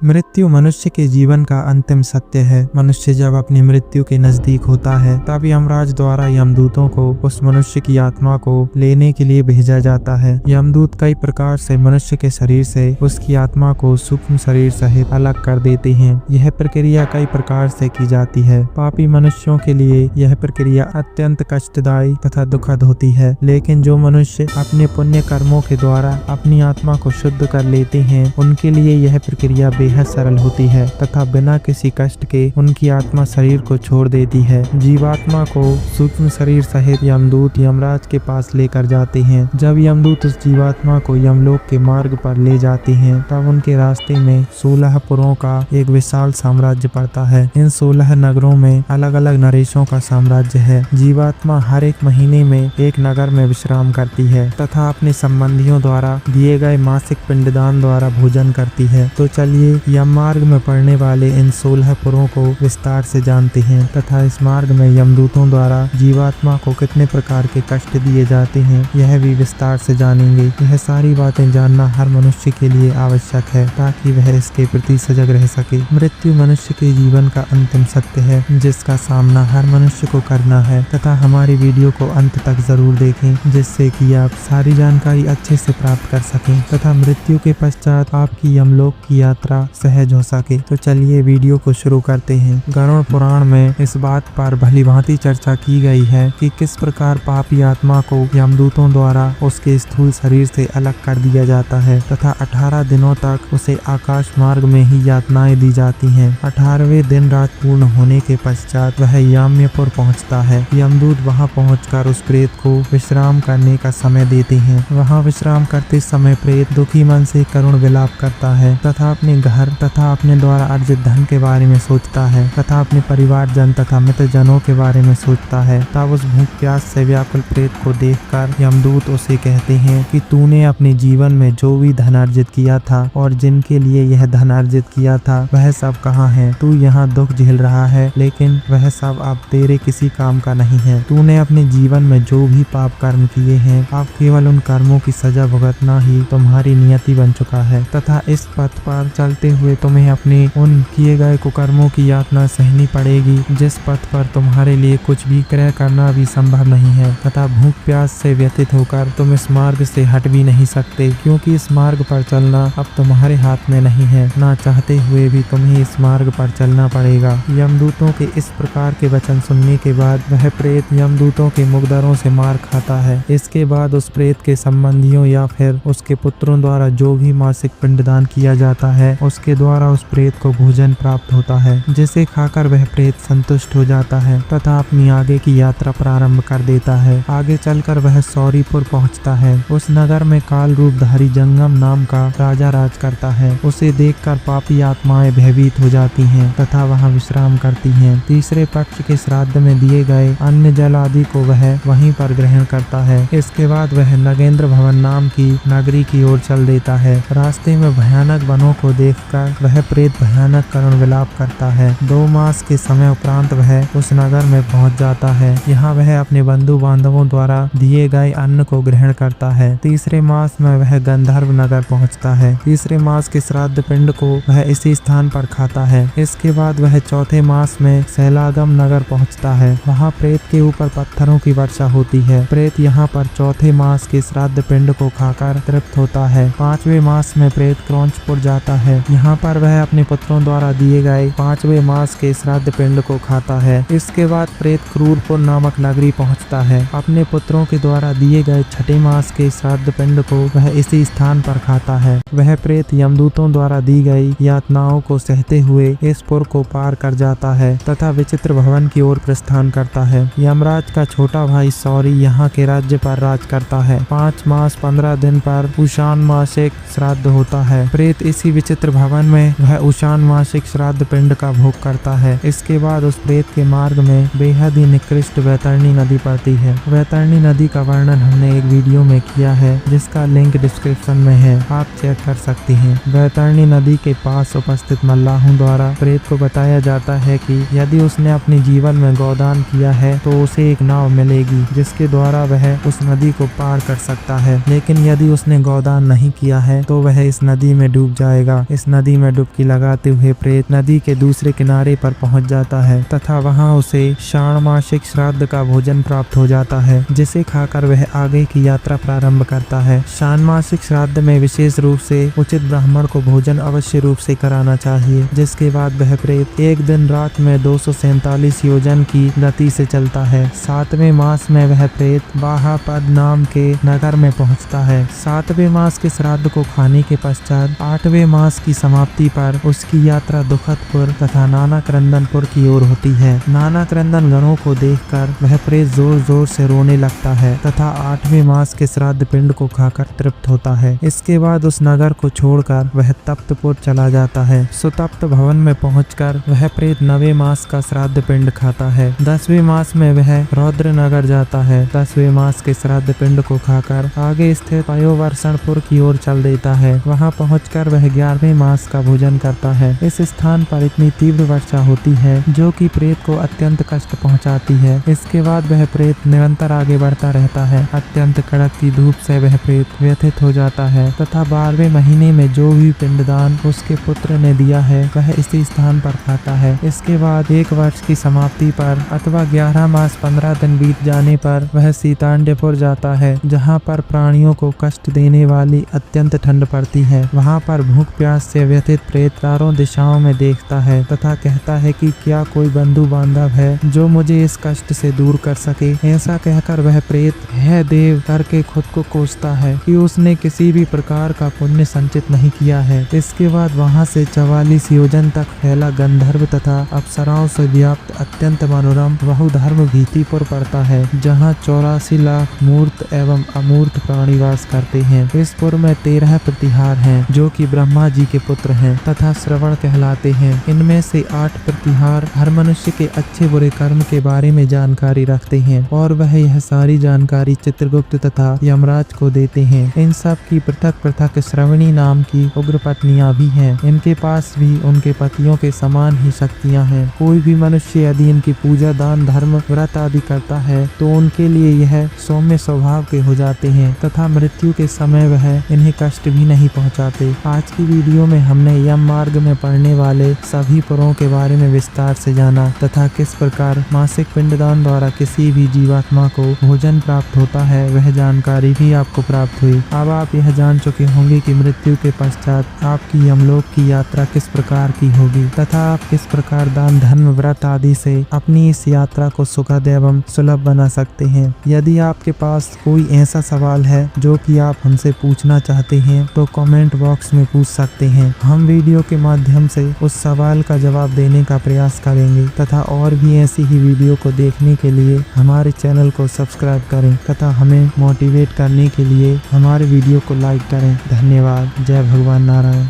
मृत्यु मनुष्य के जीवन का अंतिम सत्य है। मनुष्य जब अपनी मृत्यु के नजदीक होता है तब यमराज द्वारा यमदूतों को उस मनुष्य की आत्मा को लेने के लिए भेजा जाता है। यमदूत कई प्रकार से मनुष्य के शरीर से उसकी आत्मा को सूक्ष्म शरीर सहित अलग कर देते हैं। यह प्रक्रिया कई प्रकार से की जाती है। पापी मनुष्यों के लिए यह प्रक्रिया अत्यंत कष्टदायी तथा दुखद होती है, लेकिन जो मनुष्य अपने पुण्य कर्मों के द्वारा अपनी आत्मा को शुद्ध कर लेते हैं उनके लिए यह प्रक्रिया बेहद सरल होती है तथा बिना किसी कष्ट के उनकी आत्मा शरीर को छोड़ देती है। जीवात्मा को सूक्ष्म शरीर सहित यमदूत यमराज के पास लेकर जाते हैं। जब यमदूत उस जीवात्मा को यमलोक के मार्ग पर ले जाते हैं तब उनके रास्ते में 16 पुरों का एक विशाल साम्राज्य पड़ता है। इन 16 नगरों में अलग अलग नरेशों का साम्राज्य है। जीवात्मा हर एक महीने में एक नगर में विश्राम करती है तथा अपने संबंधियों द्वारा दिए गए मासिक पिंडदान द्वारा भोजन करती है। तो चलिए यम मार्ग में पड़ने वाले इन 16 पुरों को विस्तार से जानते हैं तथा इस मार्ग में यमदूतों द्वारा जीवात्मा को कितने प्रकार के कष्ट दिए जाते हैं यह भी विस्तार से जानेंगे। यह सारी बातें जानना हर मनुष्य के लिए आवश्यक है ताकि वह इसके प्रति सजग रह सके। मृत्यु मनुष्य के जीवन का अंतिम सत्य है जिसका सामना हर मनुष्य को करना है तथा हमारी वीडियो को अंत तक जरूर देखें जिससे कि आप सारी जानकारी अच्छे से प्राप्त कर सकें तथा मृत्यु के पश्चात आपकी यमलोक की यात्रा सहज हो सके। तो चलिए वीडियो को शुरू करते हैं। गरुड़ पुराण में इस बात पर भलीभांति चर्चा की गई है कि किस प्रकार पापी आत्मा को यमदूतों द्वारा उसके स्थूल शरीर से अलग कर दिया जाता है तथा 18 दिनों तक उसे आकाश मार्ग में ही यातनाएं दी जाती हैं। 18वें दिन रात पूर्ण होने के पश्चात वह याम्यपुर पहुंचता है। यमदूत वहां पहुंचकर उस प्रेत को विश्राम करने का समय देते हैं। वहां विश्राम करते समय प्रेत दुखी मन से करुण विलाप करता है तथा अपने घर तथा अपने द्वारा अर्जित धन के बारे में सोचता है तथा अपने परिवारजन तथा मित्रजनों के बारे में सोचता है। तब उस भूख प्यास से व्याकुल प्रेत को देखकर यमदूत उसे कहते हैं कि तूने अपने जीवन में जो भी धन अर्जित किया था और जिनके लिए यह धन अर्जित किया था वह सब कहाँ है? तू यहाँ दुख झेल रहा है लेकिन वह सब अब तेरे किसी काम का नहीं है। तूने अपने जीवन में जो भी पाप कर्म किए हैं अब केवल उन कर्मों की सजा भुगतना ही तुम्हारी नियति बन चुका है तथा इस पथ पर चलते हुए तुम्हें अपने उन किए गए कुकर्मों की यातना सहनी पड़ेगी जिस पथ पर तुम्हारे लिए कुछ भी क्रय करना भी संभव नहीं है तथा भूख प्यास से व्यथित होकर तुम इस मार्ग से हट भी नहीं सकते क्योंकि इस मार्ग पर चलना अब तुम्हारे हाथ में नहीं है। ना चाहते हुए भी तुम्हें इस मार्ग पर चलना पड़ेगा। यमदूतों के इस प्रकार के वचन सुनने के बाद वह प्रेत यमदूतों के मुकदरों से मार खाता है। इसके बाद उस प्रेत के संबंधियों या फिर उसके पुत्रों द्वारा जो भी मासिक पिंडदान किया जाता है उसके द्वारा उस प्रेत को भोजन प्राप्त होता है जिसे खाकर वह प्रेत संतुष्ट हो जाता है तथा अपनी आगे की यात्रा प्रारंभ कर देता है। आगे चलकर वह सौरीपुर पहुंचता है। उस नगर में काल रूपधारी जंगम नाम का राजा राज करता है। उसे देखकर पापी आत्माएं भयभीत हो जाती हैं तथा वहां विश्राम करती हैं। तीसरे पक्ष के श्राद्ध में दिए गए अन्न जल आदि को वह वहीं पर ग्रहण करता है। इसके बाद वह नगेंद्र भवन नाम की नगरी की ओर चल देता है। रास्ते में भयानक वनों को देखकर वह प्रेत भयानक करुण विलाप करता है। 2 मास के समय उपरांत वह उस नगर में पहुंच जाता है। यहाँ वह अपने बंधु बांधवों द्वारा दिए गए अन्न को ग्रहण करता है। तीसरे मास में वह गंधर्व नगर पहुंचता है। तीसरे मास के श्राद्ध पिंड को वह इसी स्थान पर खाता है। इसके बाद वह चौथे मास में सैलागम नगर पहुंचता है। वहाँ प्रेत के ऊपर पत्थरों की वर्षा होती है। प्रेत यहाँ पर चौथे मास के श्राद्ध पिंड को खाकर तृप्त होता है। 5वें मास में प्रेत क्रौंचपुर जाता है। यहाँ पर वह अपने पुत्रों द्वारा दिए गए 5वें मास के श्राद्ध पिंड को खाता है। इसके बाद प्रेत क्रूरपुर नामक नगरी पहुँचता है। अपने पुत्रों के द्वारा दिए गए 6ठे मास के श्राद्ध पिंड को वह इसी स्थान पर खाता है। वह प्रेत यमदूतों द्वारा दी गई यातनाओं को सहते हुए इस पुर को पार कर जाता है तथा विचित्र भवन की ओर प्रस्थान करता है। यमराज का छोटा भाई सौरी यहाँ के राज्य पर राज करता है। 5 मास 15 दिन पर उषान मासिक श्राद्ध होता है। प्रेत इसी विचित्र भवन में वह उषान मासिक श्राद्ध पिंड का भोग करता है। इसके बाद उस प्रेत के मार्ग में बेहद ही निकृष्ट वैतरणी नदी पड़ती है। वैतरणी नदी का वर्णन हमने एक वीडियो में किया है जिसका लिंक डिस्क्रिप्शन में है, आप चेक कर सकती हैं। वैतरणी नदी के पास उपस्थित मल्लाहों द्वारा प्रेत को बताया जाता है कि यदि उसने अपने जीवन में गोदान किया है तो उसे एक नाव मिलेगी जिसके द्वारा वह उस नदी को पार कर सकता है, लेकिन यदि उसने गोदान नहीं किया है तो वह इस नदी में डूब जाएगा। इस नदी में डुबकी लगाते हुए प्रेत नदी के दूसरे किनारे पर पहुंच जाता है तथा वहां उसे षाण्मासिक श्राद्ध का भोजन प्राप्त हो जाता है, जिसे खाकर वह आगे की यात्रा प्रारंभ करता है। षाण्मासिक श्राद्ध में विशेष रूप से उचित ब्राह्मण को भोजन अवश्य रूप से कराना चाहिए, जिसके बाद वह प्रेत एक दिन रात में 247 योजन की गति से चलता है। 7वें मास में वह प्रेत बाहापद नाम के नगर में पहुंचता है। 7वें मास के श्राद्ध को खाने के पश्चात 8वें मास की समाप्ति पर उसकी यात्रा दुखदपुर तथा नानाक्रंदनपुर की ओर होती है। नानाक्रंदन गणों को देखकर वह प्रेत जोर जोर से रोने लगता है तथा 8वें मास के श्राद्ध पिंड को खाकर तृप्त होता है। इसके बाद उस नगर को छोड़कर वह तप्तपुर चला जाता है। सुतप्त भवन में पहुंचकर वह प्रेत 9वें मास का श्राद्ध पिंड खाता है। 10वें मास में वह रौद्र नगर जाता है। 10वें मास के श्राद्ध पिंड को खाकर आगे स्थित पयोवर्षणपुर की ओर चल देता है। वहां पहुंचकर वह 11वें मास का भोजन करता है। इस स्थान पर इतनी तीव्र वर्षा होती है जो कि प्रेत को अत्यंत कष्ट पहुंचाती है। इसके बाद वह प्रेत निरंतर आगे बढ़ता रहता है। अत्यंत कड़कती धूप से वह प्रेत व्यथित हो जाता है तथा 12वें महीने में जो भी पिंडदान उसके पुत्र ने दिया है वह इसी स्थान पर खाता है। इसके बाद 1 वर्ष की समाप्ति पर अथवा 11 मास 15 दिन बीत जाने पर वह सीतांडेपुर जाता है, जहाँ पर प्राणियों को कष्ट देने वाली अत्यंत ठंड पड़ती है। वहाँ पर भूख प्यास से व्यथित प्रेत चारों दिशाओं में देखता है तथा कहता है कि क्या कोई बंधु बांधव है जो मुझे इस कष्ट से दूर कर सके। ऐसा कहकर वह प्रेत है देव करके खुद को कोसता है कि उसने किसी भी प्रकार का पुण्य संचित नहीं किया है। इसके बाद वहाँ से 44 योजन तक फैला गंधर्व तथा अप्सराओं से व्याप्त अत्यंत मनोरम बहुधर्म भीतिपुर पड़ता है, जहाँ 84 लाख मूर्त एवं अमूर्त प्राणी वास करते हैं। इस पुर में 13 प्रतिहार हैं जो कि ब्रह्मा जी के पुत्र हैं तथा श्रवण कहलाते हैं। इनमें से 8 प्रतिहार हर मनुष्य के अच्छे बुरे कर्म के बारे में जानकारी रखते हैं और वह यह सारी जानकारी चित्रगुप्त तथा यमराज को देते हैं। इन सब की पृथक पृथक श्रवणी नाम की उग्र पत्नियां भी हैं। इनके पास भी उनके पतियों के समान ही शक्तियां हैं। कोई भी मनुष्य यदि इनकी पूजा दान धर्म व्रत आदि करता है तो उनके लिए यह सौम्य स्वभाव के हो जाते हैं तथा मृत्यु के समय वह इन्हें कष्ट भी नहीं पहुंचाते। आज की वीडियो में हमने यम मार्ग में पड़ने वाले सभी पुरों के बारे में विस्तार से जाना तथा किस प्रकार मासिक पिंडदान द्वारा किसी भी जीवात्मा को भोजन प्राप्त होता है वह जानकारी भी आपको प्राप्त हुई। अब आप यह जान चुके होंगे कि मृत्यु के पश्चात आपकी यमलोक की यात्रा किस प्रकार की होगी तथा आप किस प्रकार दान धर्म व्रत आदि से अपनी इस यात्रा को सुखद एवं सुलभ बना सकते हैं। यदि आपके पास कोई ऐसा सवाल है जो कि आप हमसे पूछना चाहते हैं तो कमेंट बॉक्स में पूछ सकते हैं। हम वीडियो के माध्यम से उस सवाल का जवाब देने का प्रयास करेंगे तथा और भी ऐसी ही वीडियो को देखने के लिए हमारे चैनल को सब्सक्राइब करें तथा हमें मोटिवेट करने के लिए हमारे वीडियो को लाइक करें। धन्यवाद। जय भगवान नारायण।